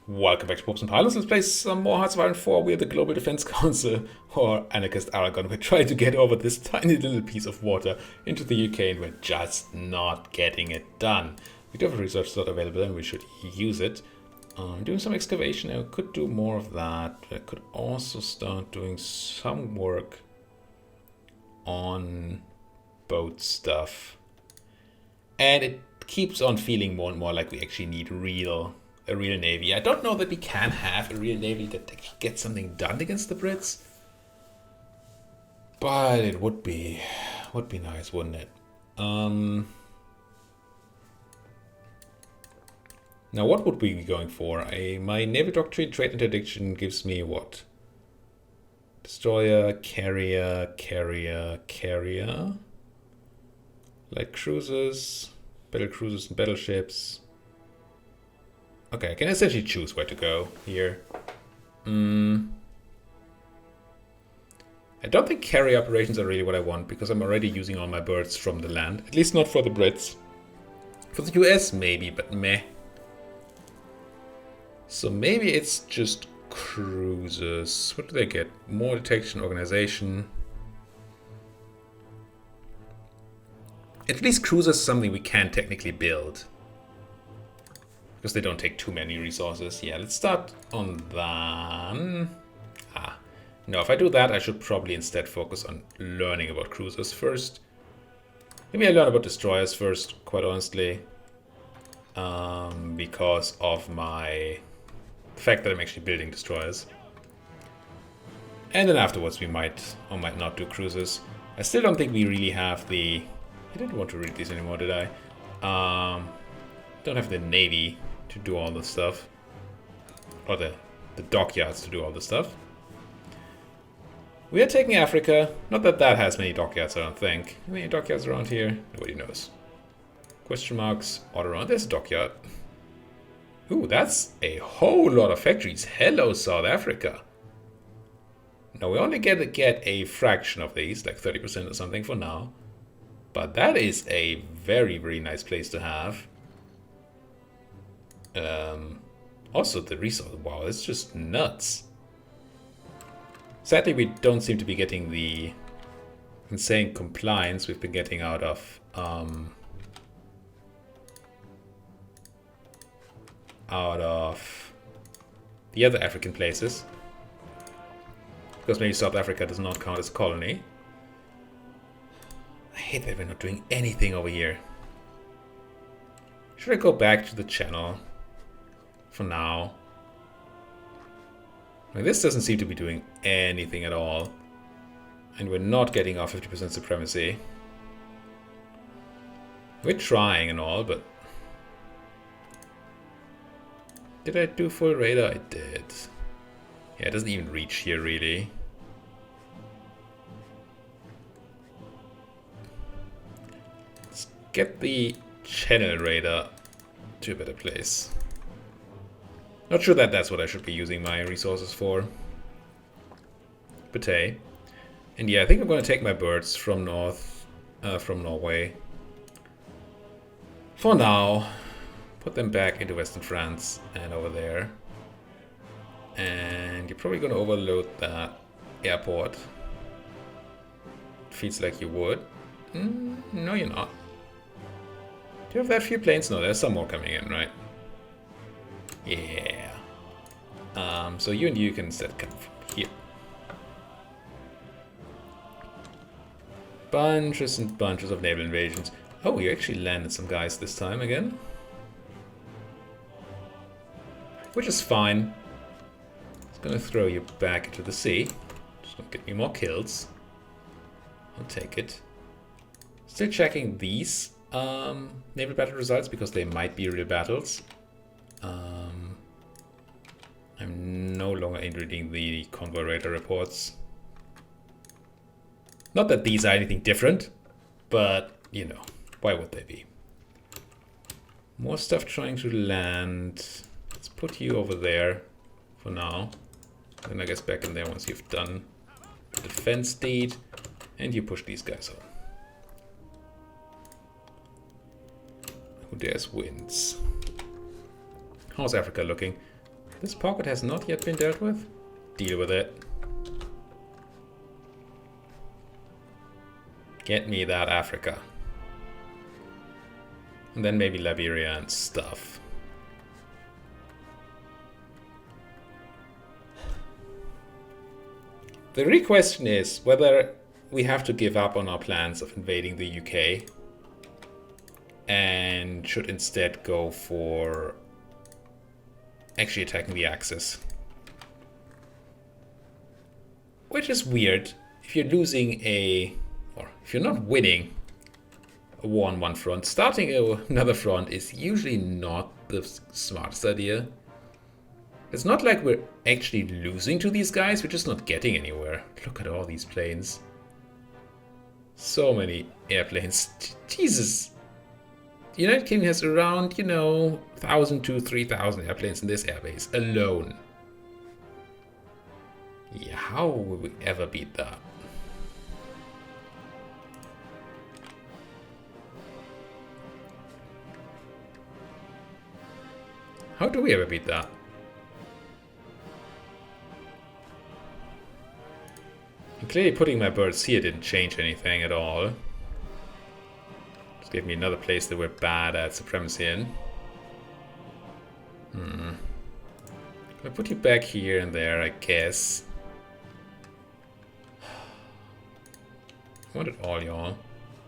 Welcome back to Popes and Pilots. Let's play some more Hearts of Iron 4. We're the Global Defense Council, or Anarchist Aragon. We're trying to get over this tiny little piece of water into the UK, and we're just not getting it done. We do have a research slot available, and we should use it. Doing some excavation. I could do more of that. I could also start doing some work on boat stuff. And it keeps on feeling more and more like we actually need a real navy. I don't know that we can have a real navy that actually gets something done against the Brits, but it would be nice, wouldn't it? Now, what would we be going for? My naval doctrine trade interdiction gives me what? Destroyer, carrier, light cruisers, battle cruisers and battleships. Okay, I can essentially choose where to go here. I don't think carrier operations are really what I want, because I'm already using all my birds from the land. At least not for the Brits. For the US, maybe, but meh. So maybe it's just cruisers. What do they get? More detection, organization. At least cruisers is something we can technically build, because they don't take too many resources. Yeah, let's start on that. No, if I do that, I should probably instead focus on learning about cruisers first. Maybe I learn about destroyers first, quite honestly. Because of the fact that I'm actually building destroyers. And then afterwards we might or might not do cruisers. I still don't think we really have the... I didn't want to read these anymore, did I? Don't have the navy to do all the stuff, or the dockyards to do all the stuff. We are taking Africa. Not that that has many dockyards, I don't think. How many dockyards around here? Nobody knows. Question marks all around. There's a dockyard. Ooh, that's a whole lot of factories. Hello, South Africa. Now we only get a fraction of these, like 30% or something for now. But that is a very, very nice place to have. Also the resource, wow, it's just nuts. Sadly, we don't seem to be getting the insane compliance we've been getting out of the other African places, because maybe South Africa does not count as a colony. I hate that we're not doing anything over here. Should I go back to the channel for now? I mean, this doesn't seem to be doing anything at all. And we're not getting our 50% supremacy. We're trying and all, but... Did I do full radar? I did. Yeah, it doesn't even reach here, really. Let's get the channel radar to a better place. Not sure that that's what I should be using my resources for. But hey. And yeah, I think I'm going to take my birds from Norway. For now. Put them back into Western France and over there. And you're probably going to overload that airport. It feels like you would. No, you're not. Do you have that few planes? No, there's some more coming in, right? Yeah. So you and you can instead come from here. Bunches and bunches of naval invasions. Oh, you actually landed some guys this time again. Which is fine. It's gonna throw you back into the sea. Just gonna get me more kills. I'll take it. Still checking these naval battle results, because they might be real battles. I'm no longer reading the convoy radar reports. Not that these are anything different, but, you know, why would they be? More stuff trying to land. Let's put you over there for now. Then I guess back in there once you've done the defense deed. And you push these guys on. Who dares wins? How's Africa looking? This pocket has not yet been dealt with. Deal with it. Get me that Africa. And then maybe Liberia and stuff. The real question is whether we have to give up on our plans of invading the UK and should instead go for actually attacking the Axis. Which is weird. If you're losing or if you're not winning a war on one front, starting another front is usually not the smartest idea. It's not like we're actually losing to these guys, we're just not getting anywhere. Look at all these planes. So many airplanes. Jesus! The United Kingdom has around, 1,000 to 3,000 airplanes in this airbase alone. Yeah, how will we ever beat that? How do we ever beat that? And clearly putting my birds here didn't change anything at all. Just gave me another place that we're bad at supremacy in. I'll put you back here and there, I guess. I wanted all y'all.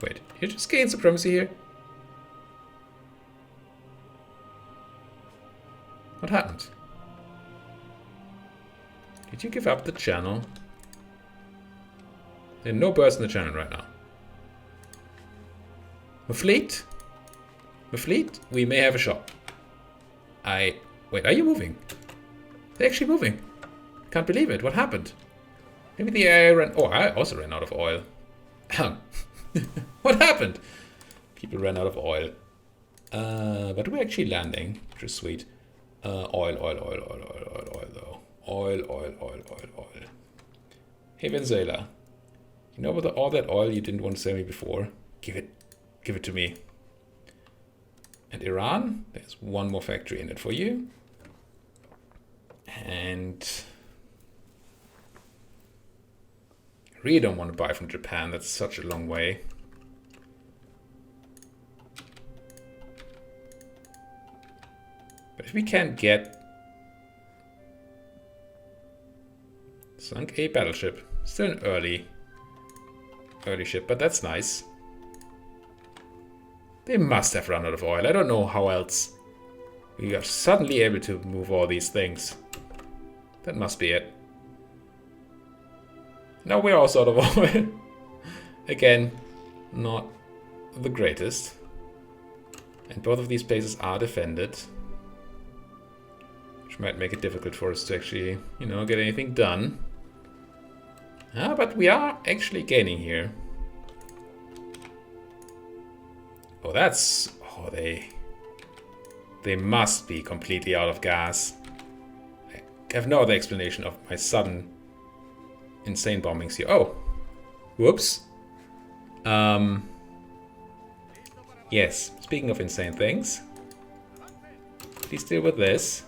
Wait, you just gained supremacy here? What happened? Did you give up the channel? There are no birds in the channel right now. A fleet? A fleet? We may have a shot. Wait, are you moving? They're actually moving. Can't believe it. What happened? Maybe the air ran... Oh, I also ran out of oil. What happened? People ran out of oil. But we're actually landing, which is sweet. Oil though. Oil. Hey Venezuela. You know about all that oil you didn't want to sell me before? Give it to me. And Iran, there's one more factory in it for you. And I really don't want to buy from Japan, that's such a long way. But if we can get sunk a battleship, still an early ship, but that's nice. They must have run out of oil. I don't know how else we are suddenly able to move all these things. That must be it. Now we're also out of oil. Again, not the greatest. And both of these places are defended. Which might make it difficult for us to actually, get anything done. But we are actually gaining here. Oh, that's... Oh, they must be completely out of gas. I have no other explanation of my sudden insane bombings here. Oh, whoops. Yes, speaking of insane things, please deal with this.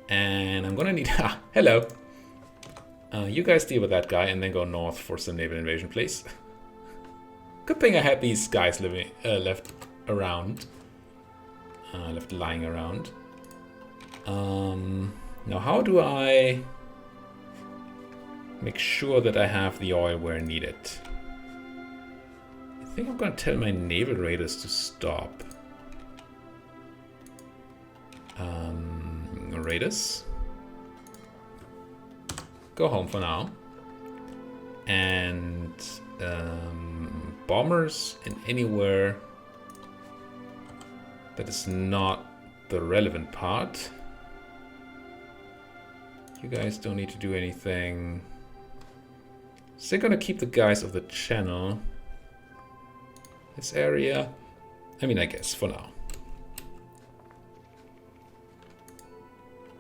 And I'm gonna need... Ah, hello. You guys deal with that guy and then go north for some naval invasion, please. Good thing I had these guys left around. Left lying around. Now how do I make sure that I have the oil where needed? I think I'm gonna tell my naval raiders to stop. Raiders, go home for now. And bombers in anywhere that is not the relevant part. You guys don't need to do anything. Still gonna keep the guys of the channel. This area, I mean, I guess for now.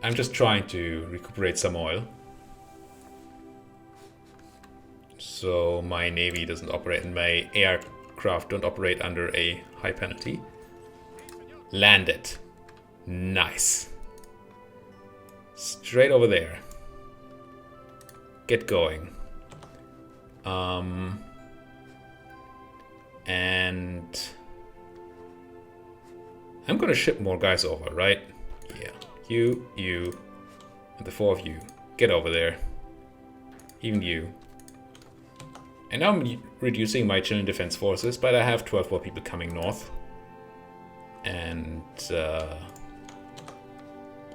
I'm just trying to recuperate some oil. So my navy doesn't operate and my aircraft don't operate under a high penalty. Landed. Nice. Straight over there. Get going. And I'm gonna ship more guys over, right? Yeah. You, and the 4 of you. Get over there. Even you. And now I'm reducing my Chilean defense forces, but I have 12 more people coming north. And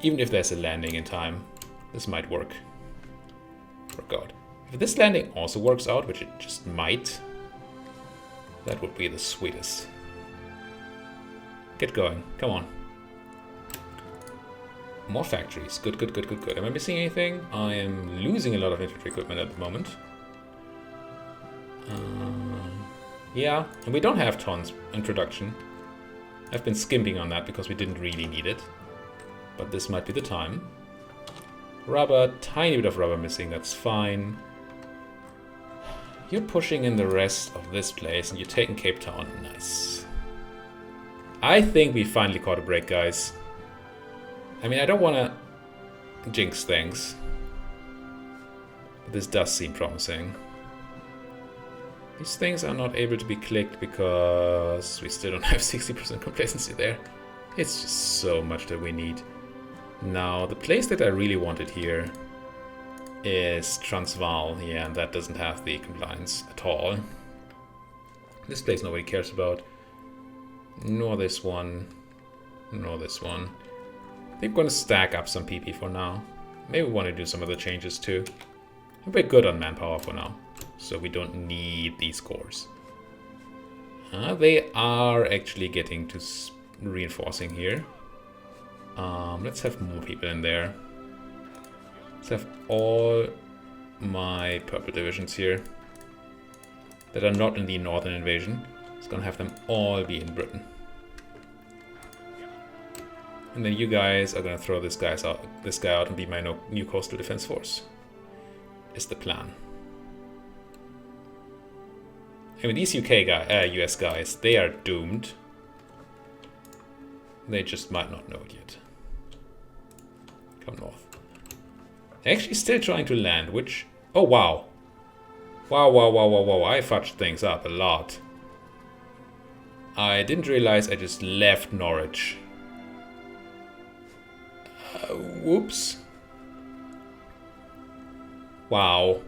even if there's a landing in time, this might work. Oh god. If this landing also works out, which it just might, that would be the sweetest. Get going. Come on. More factories. Good, good, good, good, good. Am I missing anything? I am losing a lot of infantry equipment at the moment. Yeah, and we don't have tons in production. I've been skimping on that because we didn't really need it. But this might be the time. Rubber, tiny bit of rubber missing, that's fine. You're pushing in the rest of this place and you're taking Cape Town. Nice. I think we finally caught a break, guys. I mean, I don't want to jinx things. But this does seem promising. These things are not able to be clicked because we still don't have 60% complacency there. It's just so much that we need. Now, the place that I really wanted here is Transvaal. Yeah, and that doesn't have the compliance at all. This place nobody cares about. Nor this one. Nor this one. I think we're going to stack up some PP for now. Maybe we want to do some other changes too. We're good on manpower for now, so we don't need these cores. They are actually getting to reinforcing here. Let's have more people in there. Let's have all my purple divisions here that are not in the northern invasion. It's gonna have them all be in Britain. And then you guys are gonna throw this guy out and be my new coastal defense force. Is the plan. I mean, these US guys, they are doomed. They just might not know it yet. Come north. They're actually still trying to land, which... Oh, wow. Wow. I fudged things up a lot. I didn't realize I just left Norwich. Whoops. Wow.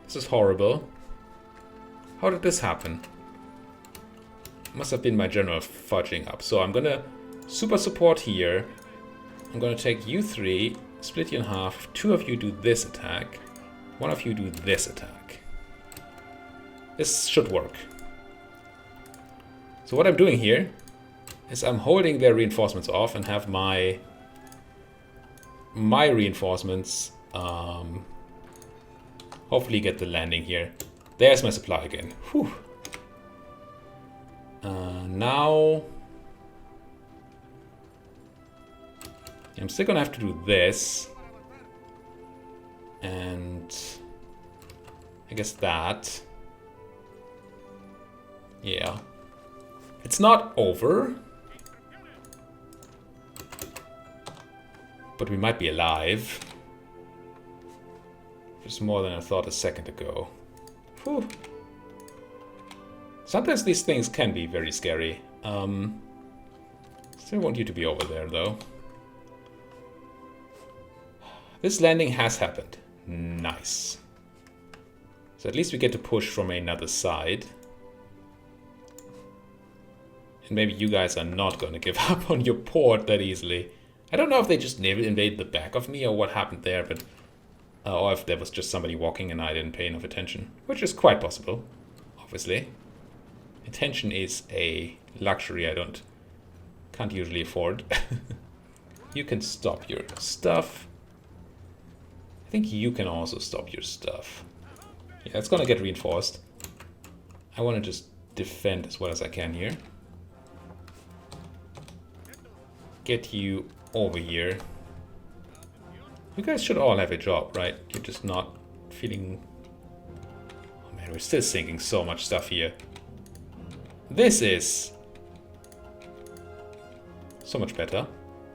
This is horrible. How did this happen? Must have been my general fudging up. So I'm gonna super support here. I'm gonna take you 3, split you in half. 2 of you do this attack. 1 of you do this attack. This should work. So what I'm doing here is I'm holding their reinforcements off and have my reinforcements hopefully get the landing here. There's my supply again. Whew. Now I'm still gonna have to do this, and I guess that. Yeah, it's not over, but we might be alive. Just more than I thought a second ago. Whew. Sometimes these things can be very scary. Still want you to be over there, though. This landing has happened. Nice. So at least we get to push from another side. And maybe you guys are not going to give up on your port that easily. I don't know if they just invaded the back of me or what happened there, but... or if there was just somebody walking and I didn't pay enough attention. Which is quite possible, obviously. Attention is a luxury I can't usually afford. You can stop your stuff. I think you can also stop your stuff. Yeah, it's gonna get reinforced. I want to just defend as well as I can here. Get you over here. You guys should all have a job, right? You're just not feeling... Oh man, we're still sinking so much stuff here. This is so much better.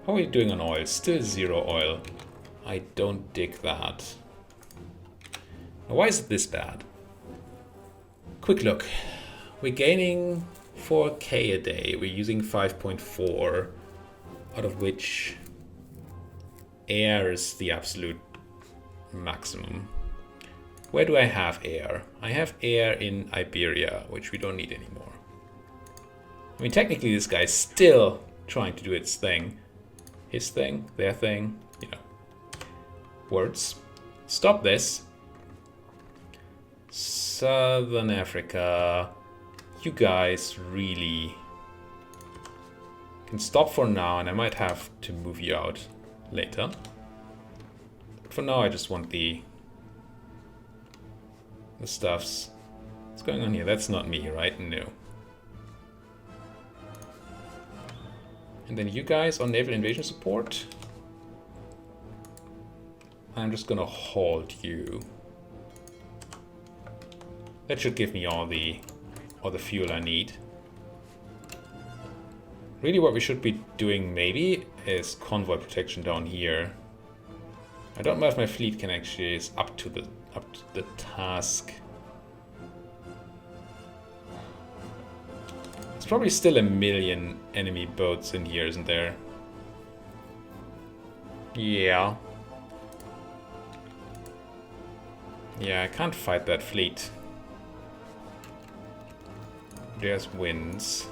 How are we doing on oil? Still 0 oil. I don't dig that. Now, why is it this bad? Quick look. We're gaining 4k a day. We're using 5.4, out of which air is the absolute maximum. Where do I have air? I have air in Iberia, which we don't need anymore. I mean, technically this guy's still trying to do its thing. His thing, their thing, you know. Words. Stop this. Southern Africa. You guys really can stop for now, and I might have to move you out later. But for now, I just want the stuffs. What's going on here? That's not me, right? No. And then you guys on naval invasion support. I'm just gonna hold you. That should give me all the fuel I need. Really what we should be doing maybe is convoy protection down here. I don't know if my fleet can actually is up to the task. There's probably still 1 million enemy boats in here, isn't there? Yeah. Yeah, I can't fight that fleet. There's winds.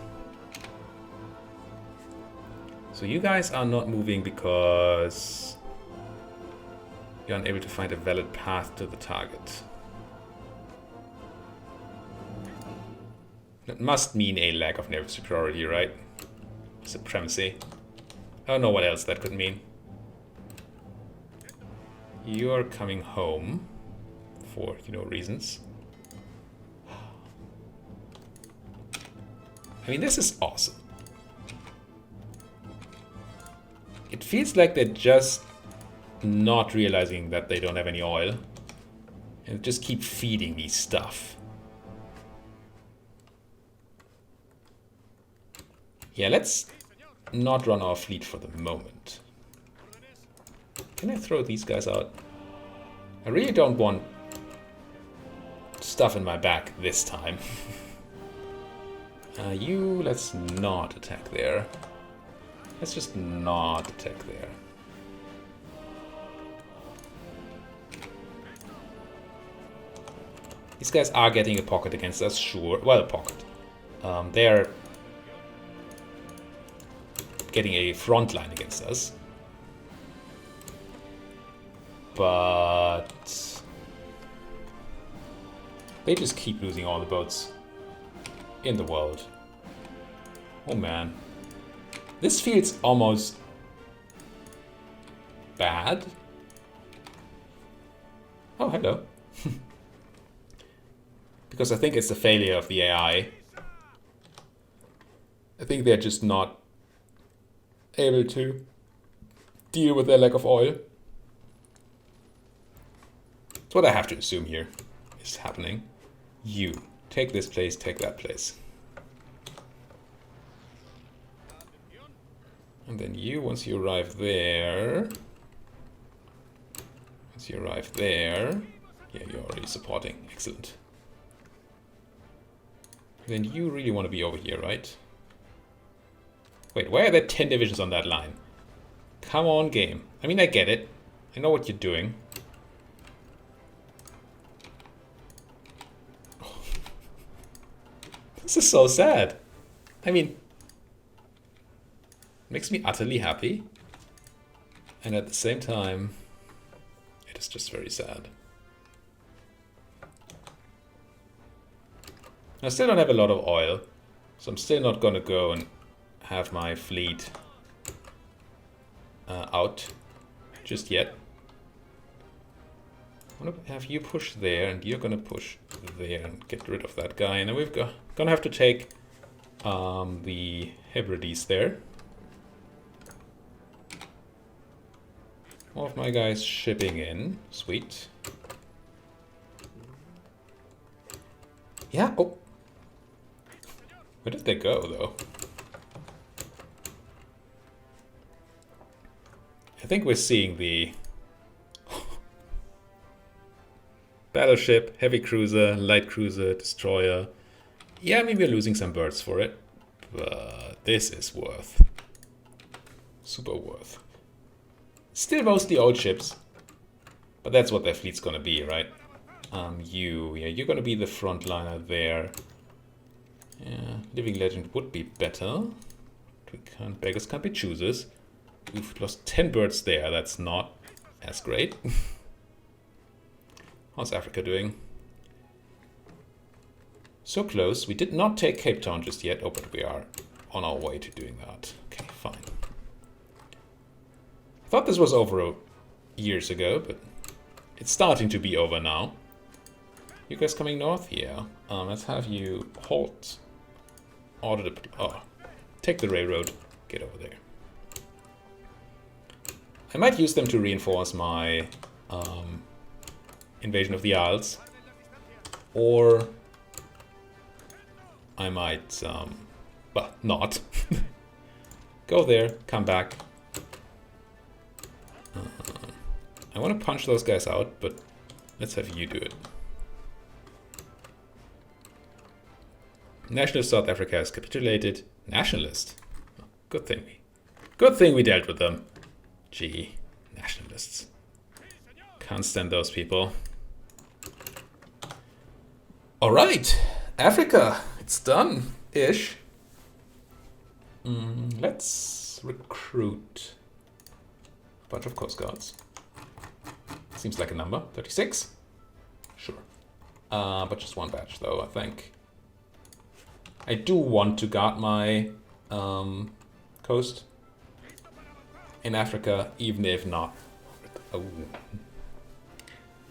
So you guys are not moving because you're unable to find a valid path to the target. That must mean a lack of naval superiority, right? Supremacy. I don't know what else that could mean. You're coming home for, you know, reasons. I mean, this is awesome. It feels like they're just not realizing that they don't have any oil and just keep feeding me stuff. Yeah, let's not run our fleet for the moment. Can I throw these guys out? I really don't want stuff in my back this time. Let's not attack there. Let's just not attack there. These guys are getting a pocket against us, sure. Well, a pocket. They're getting a front line against us. But they just keep losing all the boats in the world. Oh man. This feels almost bad. Oh, hello. Because I think it's the failure of the AI. I think they're just not able to deal with their lack of oil. That's what I have to assume here is happening. You take this place, take that place. And then you, once you arrive there... Yeah, you're already supporting. Excellent. Then you really want to be over here, right? Wait, why are there 10 divisions on that line? Come on, game. I mean, I get it. I know what you're doing. This is so sad. I mean, makes me utterly happy. And at the same time, it is just very sad. I still don't have a lot of oil, so I'm still not gonna go and have my fleet out just yet. I'm gonna have you push there, and you're gonna push there and get rid of that guy. And then we're gonna have to take the Hebrides there. All of my guys shipping in. Sweet. Yeah, oh. Where did they go, though? I think we're seeing the battleship, heavy cruiser, light cruiser, destroyer. Yeah, maybe we're losing some birds for it, but this is worth. Super worth. Still mostly old ships, but that's what their fleet's gonna be, right? You're gonna be the frontliner there. Yeah, Living Legend would be better. Beggars can't be choosers. We've lost 10 birds there, that's not as great. How's Africa doing? So close. We did not take Cape Town just yet. Oh, but we are on our way to doing that. Okay, fine. I thought this was over years ago, but it's starting to be over now. You guys coming north? Yeah. Let's have you halt. Order the... Oh. Take the railroad. Get over there. I might use them to reinforce my invasion of the Isles. Or... I might... well, not. Go there. Come back. I want to punch those guys out, but let's have you do it. Nationalist South Africa has capitulated. Nationalist? Good thing we dealt with them. Gee, nationalists. Can't stand those people. Alright, Africa. It's done-ish. Let's recruit a bunch of Coast Guards. Seems like a number. 36? Sure. But just one batch, though, I think. I do want to guard my coast in Africa, even if not. Oh.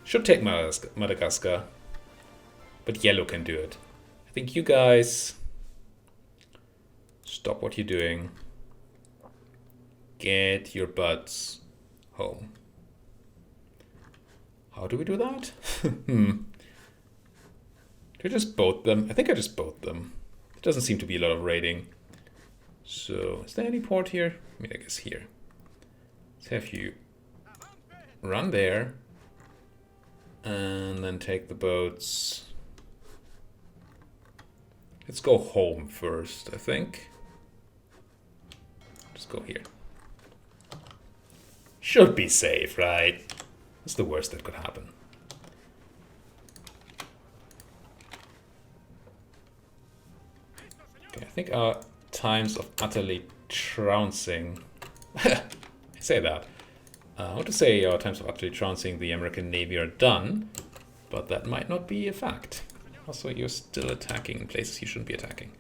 Should take Madagascar, but yellow can do it. I think you guys stop what you're doing. Get your butts home. How do we do that? Do I just boat them? I think I just boat them. It doesn't seem to be a lot of raiding. So, is there any port here? I mean, I guess here. Let's have you run there. And then take the boats. Let's go home first, I think. Just go here. Should be safe, right? That's the worst that could happen. Okay, I think our times of utterly trouncing... I say that. I want to say our times of utterly trouncing the American Navy are done, but that might not be a fact. Also, you're still attacking places you shouldn't be attacking.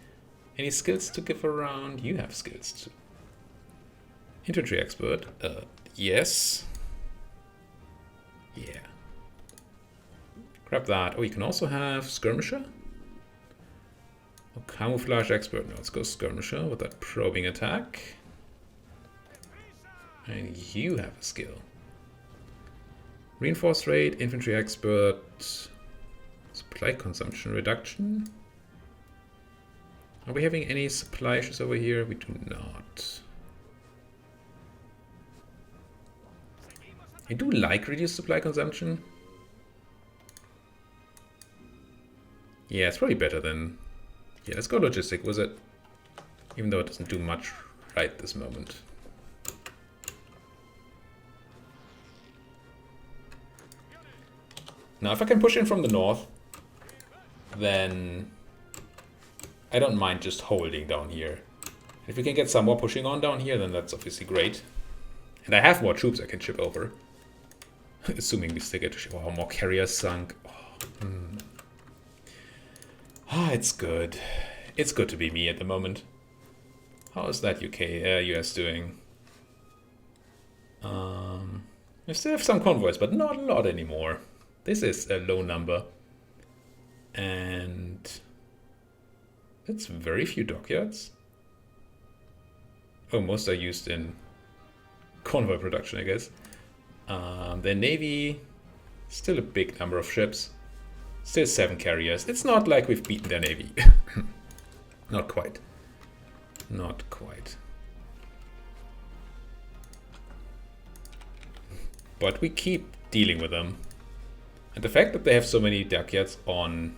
Any skills to give around? You have skills too. Infantry expert. Yes. Yeah. Grab that. Oh, you can also have skirmisher? Oh, camouflage expert. No, let's go skirmisher with that probing attack. And you have a skill. Reinforced raid, infantry expert, supply consumption reduction. Are we having any supply issues over here? We do not. I do like reduced supply consumption. Yeah, it's probably better than... Yeah, let's go logistic, was it? Even though it doesn't do much right this moment. Now, if I can push in from the north, then I don't mind just holding down here. If we can get some more pushing on down here, then that's obviously great. And I have more troops I can ship over. Assuming we still get to ship. Oh, more carriers sunk. Oh, it's good. It's good to be me at the moment. How is that US doing? We still have some convoys, but not a lot anymore. This is a low number. And it's very few dockyards. Oh, most are used in convoy production, I guess. Their navy, still a big number of ships. Still 7 carriers. It's not like we've beaten their navy. Not quite. Not quite. but we keep dealing with them. And the fact that they have so many dockyards on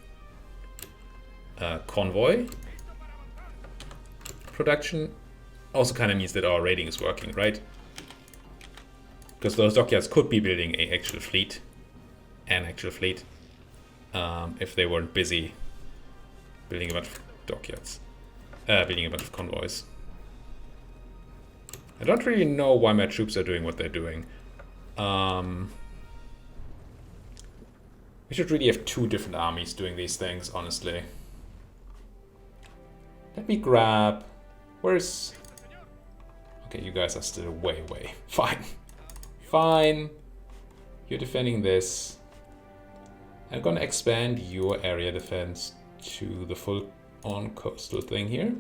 convoy production also kind of means that our raiding is working, right? Because those dockyards could be building an actual fleet, if they weren't busy building a bunch of dockyards, building a bunch of convoys. I don't really know why my troops are doing what they're doing. We should really have 2 different armies doing these things, honestly. Let me grab... Where's... Okay, you guys are still way. Fine. Fine. You're defending this. I'm gonna expand your area defense to the full-on coastal thing here.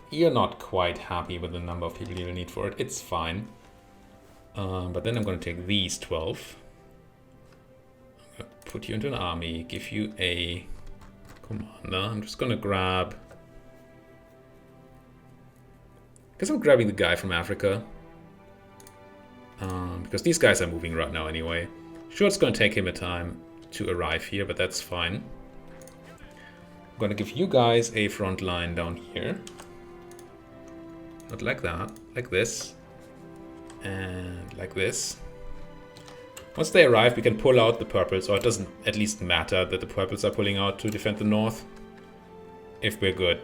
You're not quite happy with the number of people you'll need for it. It's fine. But then I'm going to take these 12. I'm going to put you into an army, give you a commander. I'm just going to grab... Because I'm grabbing the guy from Africa. Because these guys are moving right now anyway. Sure, it's going to take him a time to arrive here, but that's fine. I'm going to give you guys a front line down here. Not like that, like this. And like this. Once they arrive, we can pull out the purples, or it doesn't at least matter that the purples are pulling out to defend the north. If we're good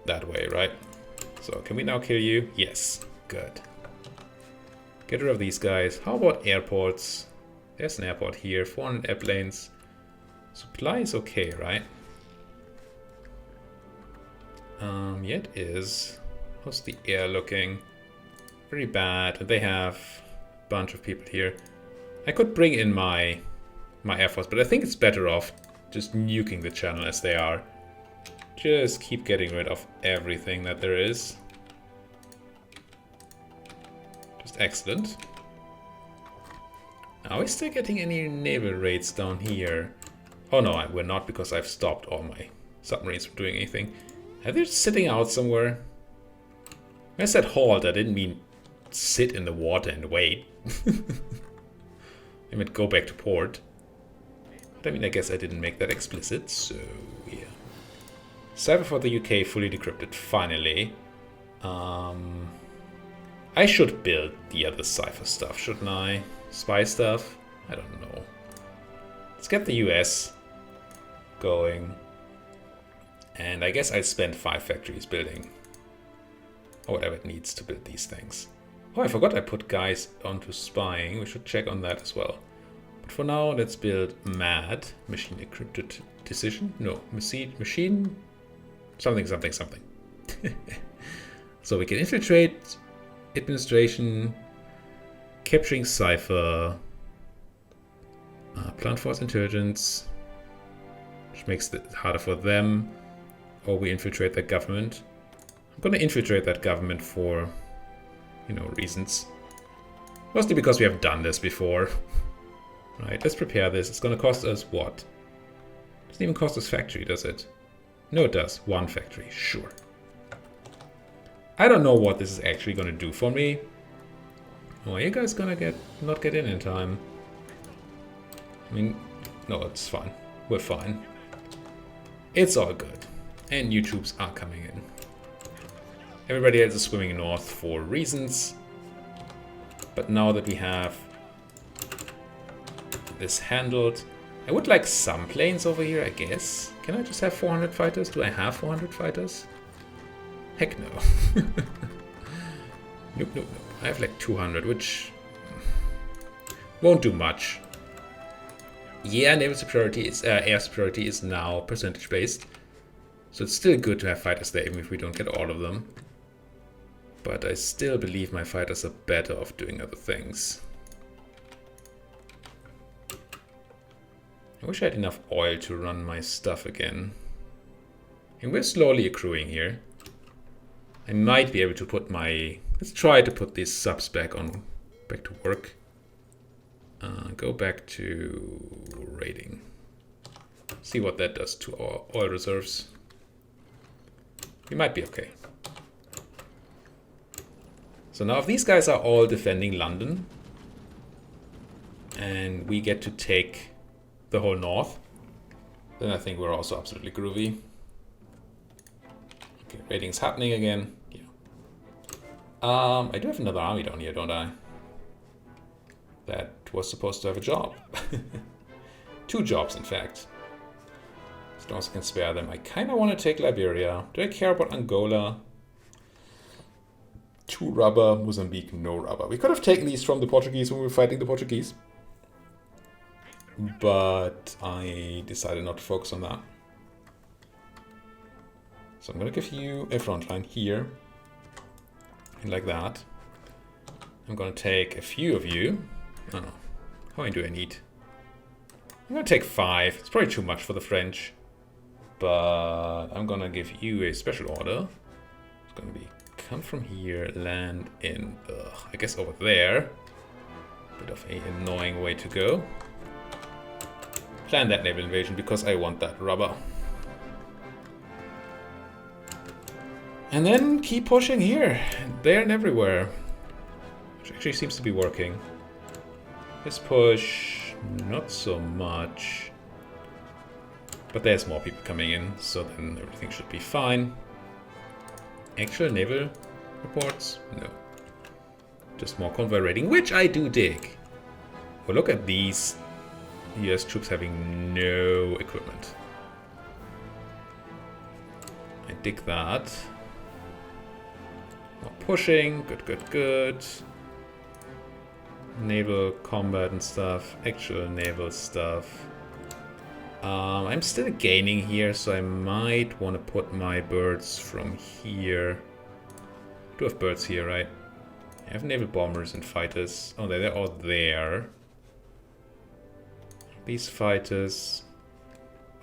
that way, right? So, can we now kill you? Yes. Good. Get rid of these guys. How about airports? There's an airport here. 400 airplanes. Supply is okay, right? Yeah, it is. How's the air looking? Very bad. They have a bunch of people here. I could bring in my air force, but I think it's better off just nuking the channel as they are. Just keep getting rid of everything that there is. Just excellent. Are we still getting any naval raids down here? Oh no, we're not, because I've stopped all my submarines from doing anything. Are they sitting out somewhere? When I said halt, I didn't mean sit in the water and wait. I meant go back to port. But I mean, I guess I didn't make that explicit, so yeah. Cypher for the UK fully decrypted, finally. I should build the other Cypher stuff, shouldn't I? Spy stuff? I don't know. Let's get the US going. And I guess I spend 5 factories building, or whatever it needs to build these things. Oh, I forgot I put guys onto spying. We should check on that as well. But for now, let's build MAD, Machine Encrypted Decision. No, machine something. So we can infiltrate administration, capturing Cypher, plant force intelligence, which makes it harder for them, or we infiltrate their government. I'm gonna infiltrate that government for, you know, reasons. Mostly because we have done this before. Right, let's prepare this. It's gonna cost us what? Doesn't even cost us factory, does it? No, it does. 1 factory, sure. I don't know what this is actually gonna do for me. Oh, are you guys gonna not get in time? I mean, no, it's fine. We're fine. It's all good. And new troops are coming in. Everybody else is swimming north for reasons. But now that we have this handled, I would like some planes over here, I guess. Can I just have 400 fighters? Do I have 400 fighters? Heck no. Nope. I have like 200, which won't do much. Yeah, naval superiority is air superiority is now percentage based, so it's still good to have fighters there, even if we don't get all of them. But I still believe my fighters are better off doing other things. I wish I had enough oil to run my stuff again. And we're slowly accruing here. I might be able to put my... Let's try to put these subs back to work. Go back to raiding. See what that does to our oil reserves. We might be okay. So now if these guys are all defending London, and we get to take the whole north, then I think we're also absolutely groovy. Okay, raiding's happening again. Yeah. I do have another army down here, don't I? That was supposed to have a job. 2 jobs, in fact. As long as I can spare them. I kind of want to take Liberia. Do I care about Angola? 2 rubber. Mozambique, no rubber. We could have taken these from the Portuguese when we were fighting the Portuguese. But I decided not to focus on that. So I'm going to give you a front line here. And like that. I'm going to take a few of you. Oh no. How many do I need? I'm going to take 5. It's probably too much for the French. But I'm going to give you a special order. It's going to be come from here, land in, I guess over there. Bit of an annoying way to go. Plan that naval invasion because I want that rubber. And then keep pushing here, there and everywhere. Which actually seems to be working. This push, not so much. But there's more people coming in, so then everything should be fine. Actual naval reports? No. Just more convoy raiding, which I do dig. Well, look at these US troops having no equipment. I dig that. More pushing, good, good, good. Naval combat and stuff, actual naval stuff. I'm still gaining here, so I might want to put my birds from here. I do have birds here, right? I have naval bombers and fighters. Oh, they're all there. These fighters.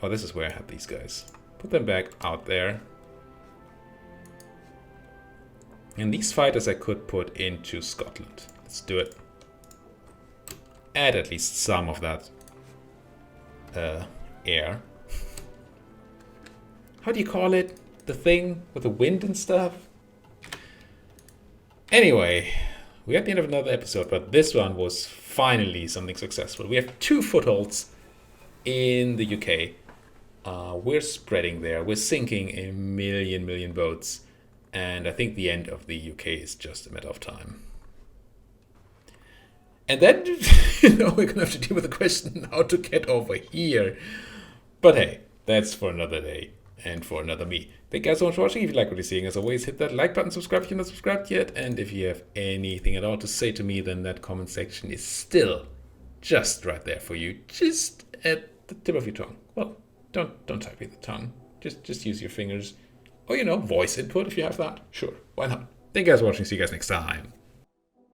Oh, this is where I had these guys. Put them back out there. And these fighters I could put into Scotland. Let's do it. Add at least some of that air. How do you call it? The thing with the wind and stuff? Anyway, we're at the end of another episode, but this one was finally something successful. We have 2 footholds in the UK. We're spreading there. We're sinking a million boats. And I think the end of the UK is just a matter of time. And then, we're going to have to deal with the question how to get over here. But hey, that's for another day and for another me. Thank you guys so much for watching. If you like what you're seeing, as always, hit that like button, subscribe if you're not subscribed yet. And if you have anything at all to say to me, then that comment section is still just right there for you. Just at the tip of your tongue. Well, don't type with the tongue. Just use your fingers. Or, voice input if you have that. Sure, why not? Thank you guys for watching. See you guys next time.